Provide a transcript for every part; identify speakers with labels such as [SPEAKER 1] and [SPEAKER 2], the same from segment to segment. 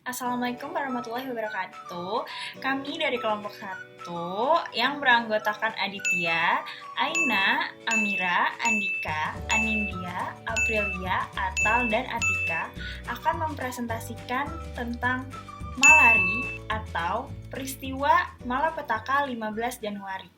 [SPEAKER 1] Assalamualaikum warahmatullahi wabarakatuh. Kami dari kelompok 1 yang beranggotakan Aditya, Aina, Amira, Andika, Anindya, Aprilia, Atal, dan Atika akan mempresentasikan tentang malari atau peristiwa malapetaka 15 Januari.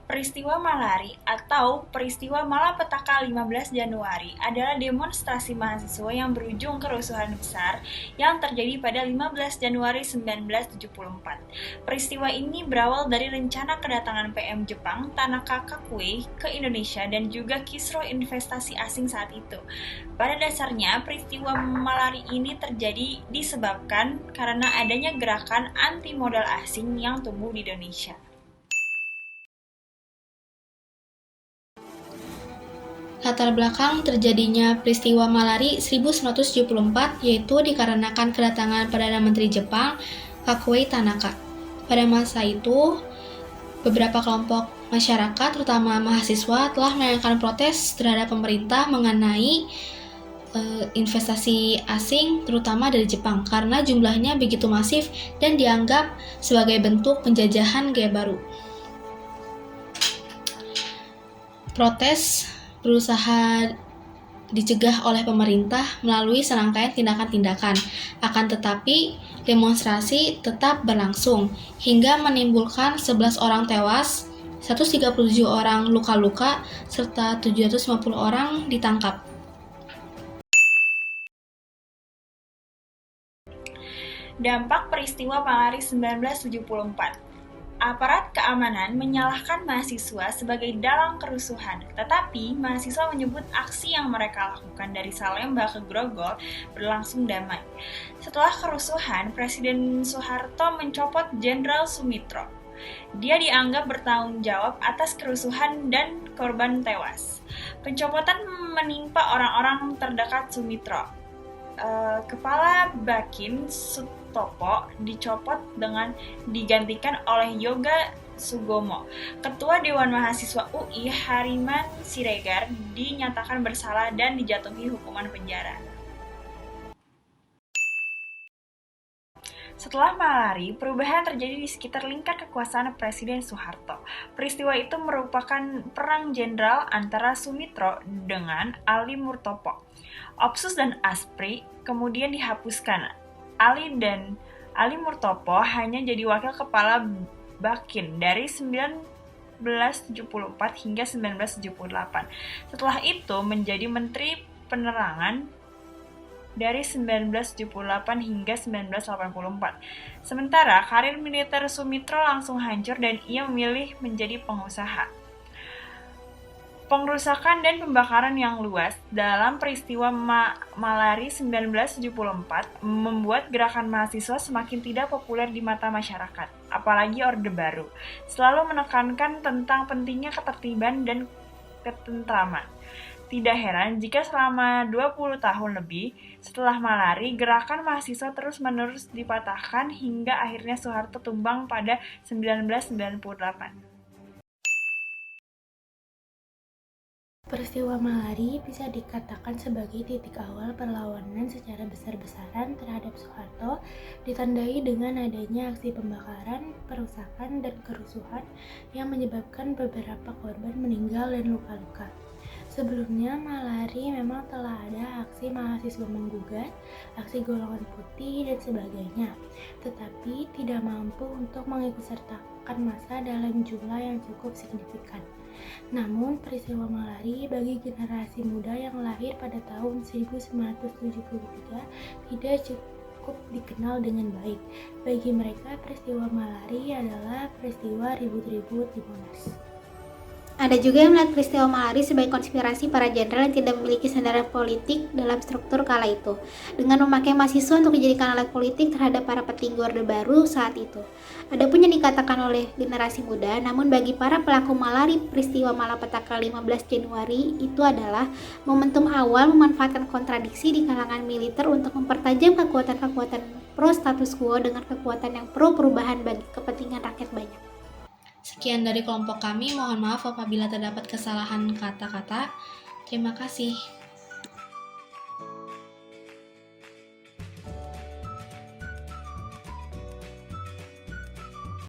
[SPEAKER 1] Peristiwa malari atau peristiwa malapetaka 15 Januari adalah demonstrasi mahasiswa yang berujung kerusuhan besar yang terjadi pada 15 Januari 1974. Peristiwa ini berawal dari rencana kedatangan PM Jepang Tanaka Kakuei ke Indonesia dan juga kisruh investasi asing saat itu. Pada dasarnya, peristiwa malari ini terjadi disebabkan karena adanya gerakan anti modal asing yang tumbuh di Indonesia.
[SPEAKER 2] Latar belakang terjadinya peristiwa malari 1974 yaitu dikarenakan kedatangan Perdana Menteri Jepang Kakuei Tanaka. Pada masa itu, beberapa kelompok masyarakat, terutama mahasiswa, telah melayangkan protes terhadap pemerintah mengenai investasi asing, terutama dari Jepang, karena jumlahnya begitu masif dan dianggap sebagai bentuk penjajahan gaya baru. Protes berusaha dicegah oleh pemerintah melalui serangkaian tindakan-tindakan. Akan tetapi, demonstrasi tetap berlangsung hingga menimbulkan 11 orang tewas, 137 orang luka-luka, serta 750 orang ditangkap.
[SPEAKER 1] Dampak peristiwa malari 1974. Aparat keamanan menyalahkan mahasiswa sebagai dalang kerusuhan, tetapi mahasiswa menyebut aksi yang mereka lakukan dari Salemba ke Grogol berlangsung damai. Setelah kerusuhan, Presiden Soeharto mencopot Jenderal Sumitro. Dia dianggap bertanggung jawab atas kerusuhan dan korban tewas. Pencopotan menimpa orang-orang terdekat Sumitro. Kepala Bakin Sutopo dicopot dengan digantikan oleh Yoga Sugomo. Ketua Dewan Mahasiswa UI Hariman Siregar dinyatakan bersalah dan dijatuhi hukuman penjara. Setelah malari, perubahan terjadi di sekitar lingkar kekuasaan Presiden Soeharto. Peristiwa itu merupakan perang jenderal antara Sumitro dengan Ali Murtopo. Opsus dan Aspri kemudian dihapuskan. Ali Murtopo hanya jadi wakil kepala Bakin dari 1974 hingga 1978. Setelah itu menjadi Menteri Penerangan dari 1978 hingga 1984. Sementara karir militer Sumitro langsung hancur dan ia memilih menjadi pengusaha. Pengrusakan dan pembakaran yang luas dalam peristiwa malari 1974 membuat gerakan mahasiswa semakin tidak populer di mata masyarakat, apalagi Orde Baru, selalu menekankan tentang pentingnya ketertiban dan ketentraman. Tidak heran jika selama 20 tahun lebih setelah malari, gerakan mahasiswa terus-menerus dipatahkan hingga akhirnya Soeharto tumbang pada 1998.
[SPEAKER 3] Peristiwa malari bisa dikatakan sebagai titik awal perlawanan secara besar-besaran terhadap Soeharto, ditandai dengan adanya aksi pembakaran, perusakan, dan kerusuhan yang menyebabkan beberapa korban meninggal dan luka-luka. Sebelumnya, malari memang telah ada aksi mahasiswa menggugat, aksi golongan putih, dan sebagainya, tetapi tidak mampu untuk mengikutsertakan massa dalam jumlah yang cukup signifikan. Namun, peristiwa malari bagi generasi muda yang lahir pada tahun 1973 tidak cukup dikenal dengan baik. Bagi mereka, peristiwa malari adalah peristiwa ribut-ribut di Monas.
[SPEAKER 4] Ada juga yang melihat peristiwa malari sebagai konspirasi para jenderal yang tidak memiliki sandaran politik dalam struktur kala itu, dengan memakai mahasiswa untuk dijadikan alat politik terhadap para petinggi Orde Baru saat itu. Adapun yang dikatakan oleh generasi muda, namun bagi para pelaku malari peristiwa malapetaka 15 Januari itu adalah momentum awal memanfaatkan kontradiksi di kalangan militer untuk mempertajam kekuatan-kekuatan pro status quo dengan kekuatan yang pro perubahan bagi kepentingan rakyat banyak.
[SPEAKER 2] Sekian dari kelompok kami, mohon maaf apabila terdapat kesalahan kata-kata. Terima kasih.